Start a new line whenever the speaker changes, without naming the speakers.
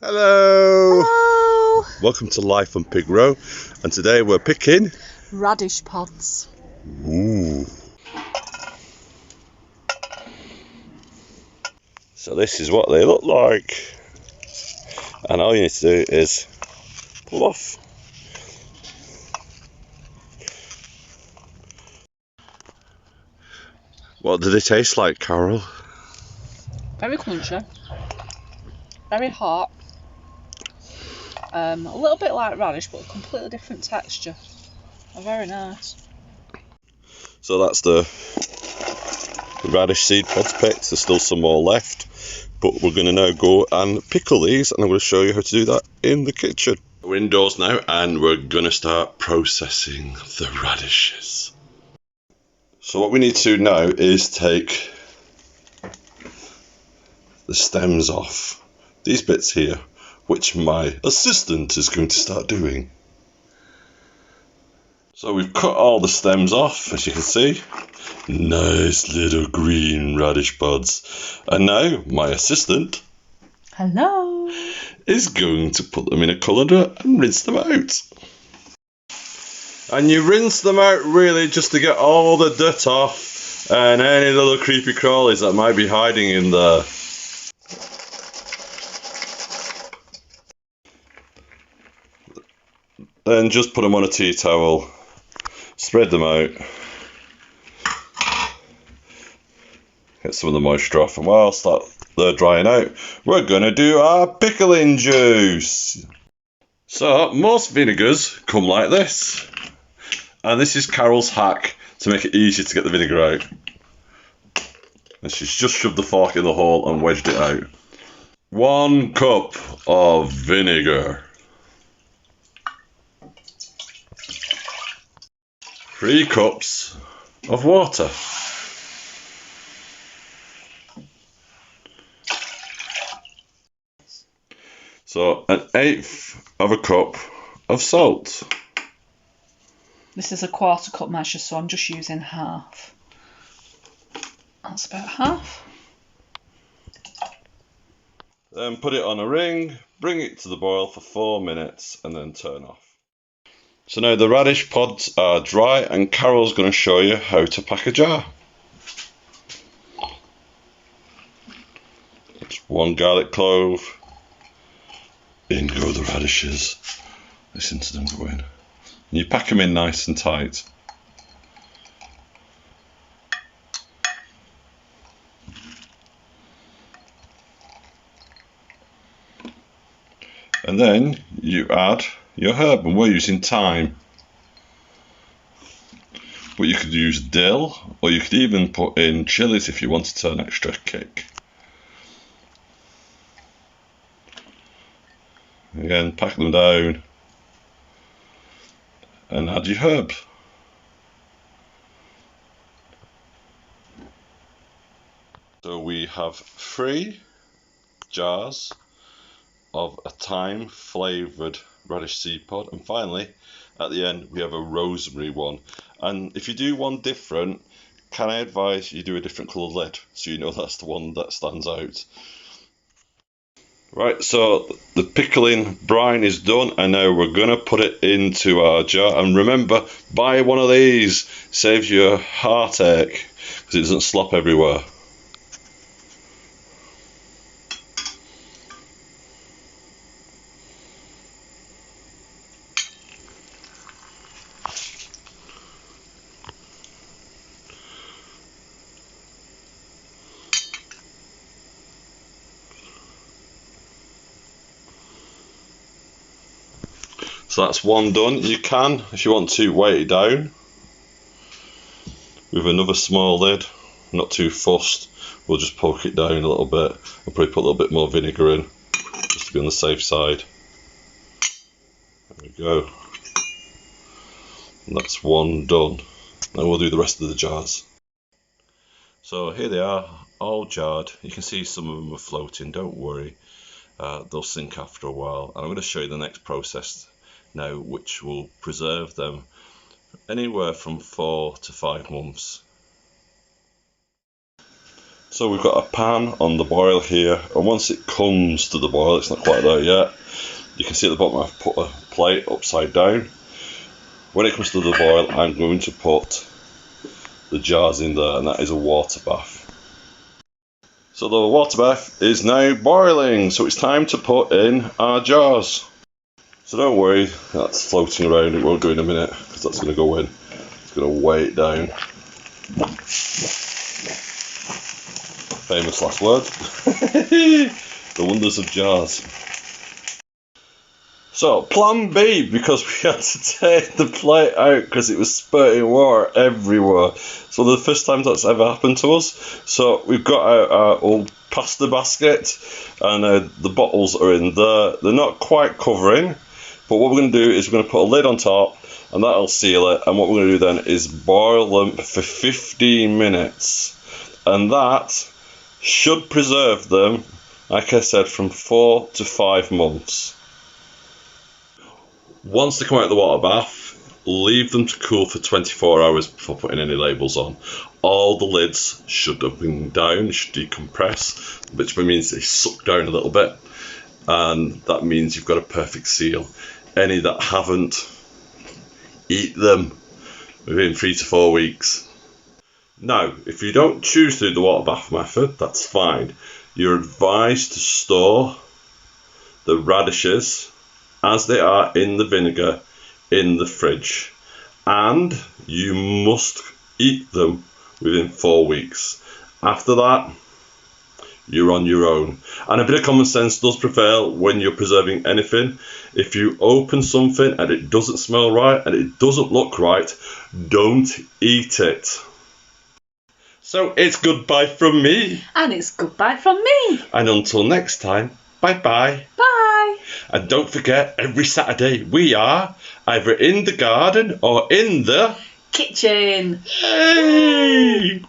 Hello!
Hello!
Welcome to Life on Pig Row, and today we're picking
radish pods.
Ooh. So this is what they look like, and all you need to do is pull off. What do they taste like, Carol?
Very crunchy, very hot, a little bit like radish but a completely different texture. They're very nice.
So that's the radish seed pods picked. There's still some more left, but we're going to now go and pickle these, and I'm going to show you how to do that in the kitchen. We're indoors now and we're going to start processing the radishes. So what we need to do now is take the stems off these bits here, which my assistant is going to start doing. So we've cut all the stems off, as you can see. Nice little green radish pods. And now my assistant,
Hello!
is going to put them in a colander and rinse them out. And you rinse them out really just to get all the dirt off and any little creepy crawlies that might be hiding in there. Then just put them on a tea towel, spread them out, get some of the moisture off, and whilst they're drying out, we're going to do our pickling juice. So most vinegars come like this, and this is Carol's hack to make it easier to get the vinegar out. And she's just shoved the fork in the hole and wedged it out. 1 cup of vinegar. 3 cups of water. So 1/8 of a cup of salt.
This is a 1/4 cup measure, so I'm just using half. That's about half.
Then put it on a ring, bring it to the boil for 4 minutes and then turn off. So now the radish pods are dry and Carol's going to show you how to pack a jar. Just 1 garlic clove. In go the radishes. Listen to them go in. And you pack them in nice and tight. And then you add your herb, and we're using thyme. But you could use dill, or you could even put in chilies if you wanted to an extra kick. Again, pack them down and add your herbs. So we have 3 jars of a thyme flavoured radish seed pod, and finally at the end we have a rosemary one. And if you do one different, can I advise you do a different coloured lid so you know that's the one that stands out. Right, so the pickling brine is done, and now we're going to put it into our jar. And remember, buy one of these, saves you a heartache because it doesn't slop everywhere. So that's one done. You can, if you want to, weight it down with another small lid. Not too fussed. We'll just poke it down a little bit. I'll probably put a little bit more vinegar in, just to be on the safe side. There we go. And that's one done. Now we'll do the rest of the jars. So here they are, all jarred. You can see some of them are floating, don't worry. They'll sink after a while. And I'm going to show you the next process now, which will preserve them anywhere from 4 to 5 months. So we've got a pan on the boil here, and once it comes to the boil, it's not quite there yet. You can see at the bottom I've put a plate upside down. When it comes to the boil, I'm going to put the jars in there, and that is a water bath. So the water bath is now boiling, so it's time to put in our jars. So don't worry, that's floating around, it won't go in a minute, because that's going to go in. It's going to weigh it down. Famous last word. The wonders of jars. So, plan B, because we had to take the plate out because it was spurting water everywhere. So the first time that's ever happened to us. So we've got our old pasta basket, and the bottles are in there. They're not quite covering, but what we're going to do is we're going to put a lid on top, and that'll seal it. And what we're going to do then is boil them for 15 minutes. And that should preserve them, like I said, from 4 to 5 months. Once they come out of the water bath, leave them to cool for 24 hours before putting any labels on. All the lids should have been down, should decompress, which means they suck down a little bit, and that means you've got a perfect seal. Any that haven't, eat them within 3 to 4 weeks. Now, if you don't choose to do the water bath method, that's fine. You're advised to store the radishes as they are in the vinegar in the fridge, and you must eat them within 4 weeks. After that, you're on your own. And a bit of common sense does prevail when you're preserving anything. If you open something and it doesn't smell right and it doesn't look right, don't eat it. So it's goodbye from me.
And it's goodbye from me.
And until next time, bye-bye.
Bye.
And don't forget, every Saturday we are either in the garden or in the
kitchen.
Hey!